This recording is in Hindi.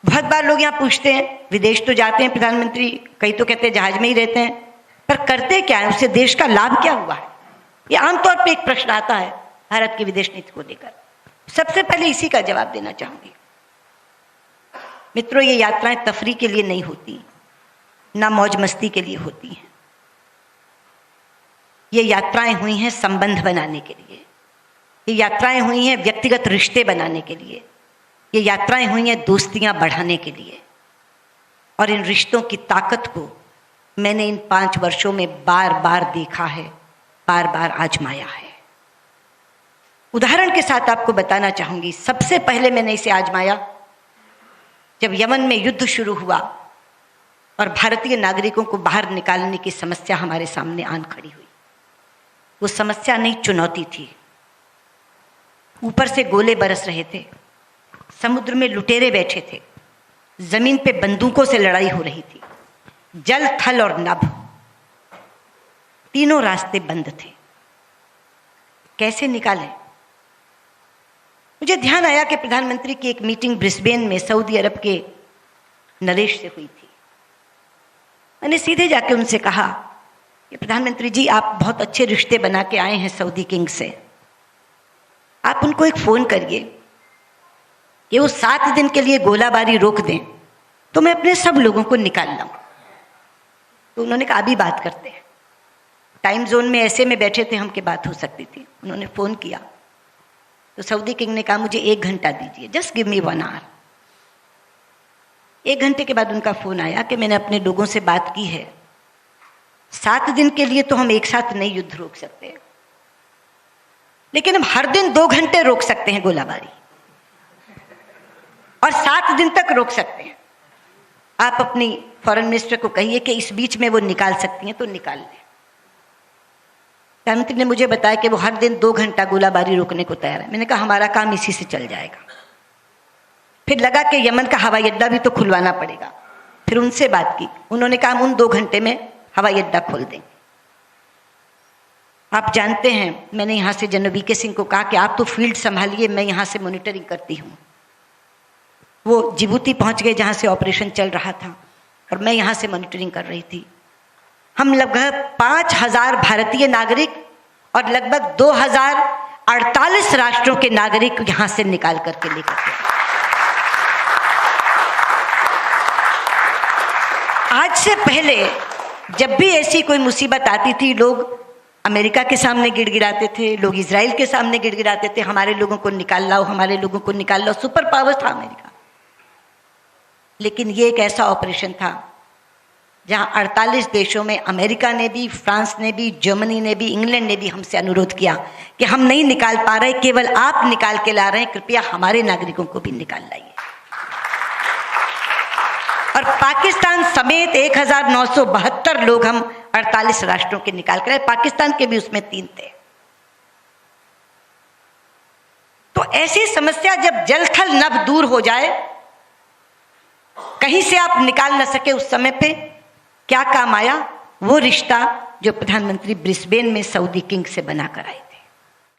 बहुत बार लोग यहाँ पूछते हैं, विदेश तो जाते हैं प्रधानमंत्री, कई तो कहते हैं जहाज में ही रहते हैं, पर करते क्या है, उससे देश का लाभ क्या हुआ है? ये आमतौर पे एक प्रश्न आता है भारत की विदेश नीति को लेकर। सबसे पहले इसी का जवाब देना चाहूंगी। मित्रों, ये यात्राएं तफरी के लिए नहीं होती, ना मौज मस्ती के लिए होती हैं। ये यात्राएं हुई हैं संबंध बनाने के लिए, ये यात्राएं हुई हैं व्यक्तिगत रिश्ते बनाने के लिए, ये यात्राएं हुई हैं दोस्तियां बढ़ाने के लिए। और इन रिश्तों की ताकत को मैंने इन 5 वर्षों में बार बार देखा है, बार बार आजमाया है। उदाहरण के साथ आपको बताना चाहूंगी। सबसे पहले मैंने इसे आजमाया जब यमन में युद्ध शुरू हुआ और भारतीय नागरिकों को बाहर निकालने की समस्या हमारे सामने आन खड़ी हुई। वो समस्या नहीं, चुनौती थी। ऊपर से गोले बरस रहे थे, समुद्र में लुटेरे बैठे थे, जमीन पे बंदूकों से लड़ाई हो रही थी, जल थल और नभ, तीनों रास्ते बंद थे। कैसे निकालें? मुझे ध्यान आया कि प्रधानमंत्री की एक मीटिंग ब्रिस्बेन में सऊदी अरब के नरेश से हुई थी। मैंने सीधे जाके उनसे कहा कि प्रधानमंत्री जी, आप बहुत अच्छे रिश्ते बना के आए हैं सऊदी किंग से, आप उनको एक फोन करिए कि वो 7 दिन के लिए गोलाबारी रोक दें तो मैं अपने सब लोगों को निकाल लाऊं। तो उन्होंने कहा अभी बात करते हैं। टाइम जोन में ऐसे में बैठे थे हम कि बात हो सकती थी। उन्होंने फ़ोन किया तो सऊदी किंग ने कहा मुझे 1 घंटा दीजिए, जस्ट गिव मी 1 आवर। 1 घंटे के बाद उनका फ़ोन आया कि मैंने अपने लोगों से बात की है, 7 दिन के लिए तो हम एक साथ नहीं युद्ध रोक सकते, लेकिन हम हर दिन 2 घंटे रोक सकते हैं गोलाबारी, और 7 दिन तक रोक सकते हैं। आप अपनी फॉरेन मिनिस्टर को कहिए कि इस बीच में वो निकाल सकती हैं तो निकाल लें। प्रधानमंत्री ने मुझे बताया कि वो हर दिन 2 घंटा गोलाबारी रोकने को तैयार है। मैंने कहा हमारा काम इसी से चल जाएगा। फिर लगा कि यमन का हवाई अड्डा भी तो खुलवाना पड़ेगा। फिर उनसे बात की, उन्होंने कहा हम उन 2 घंटे में हवाई अड्डा खोल देंगे। आप जानते हैं, मैंने यहाँ से जनरल वीके सिंह को कहा कि आप तो फील्ड संभालिए, मैं यहाँ से मॉनिटरिंग करती हूँ। वो जिबूती पहुँच गए जहाँ से ऑपरेशन चल रहा था, और मैं यहाँ से मॉनिटरिंग कर रही थी। हम लगभग 5000 भारतीय नागरिक और लगभग 2048 राष्ट्रों के नागरिक यहाँ से निकाल करके लेकर गए। आज से पहले जब भी ऐसी कोई मुसीबत आती थी, लोग अमेरिका के सामने गिड़गिड़ाते थे, लोग इजराइल के सामने गिड़गिड़ाते थे, हमारे लोगों को निकाल लाओ, हमारे लोगों को निकाल लाओ। सुपर पावर था अमेरिका। लेकिन ये एक ऐसा ऑपरेशन था जहां 48 देशों में अमेरिका ने भी, फ्रांस ने भी, जर्मनी ने भी, इंग्लैंड ने भी हमसे अनुरोध किया कि हम नहीं निकाल पा रहे, केवल आप निकाल के ला रहे हैं, कृपया हमारे नागरिकों को भी निकाल लाइए। और पाकिस्तान समेत 1972 लोग हम 48 राष्ट्रों के निकाल कर आए। पाकिस्तान के भी उसमें 3 थे। तो ऐसी समस्या जब जल थल नभ दूर हो जाए, कहीं से आप निकाल न सके, उस समय पे क्या काम आया? वो रिश्ता जो प्रधानमंत्री ब्रिस्बेन में सऊदी किंग से बनाकर आए।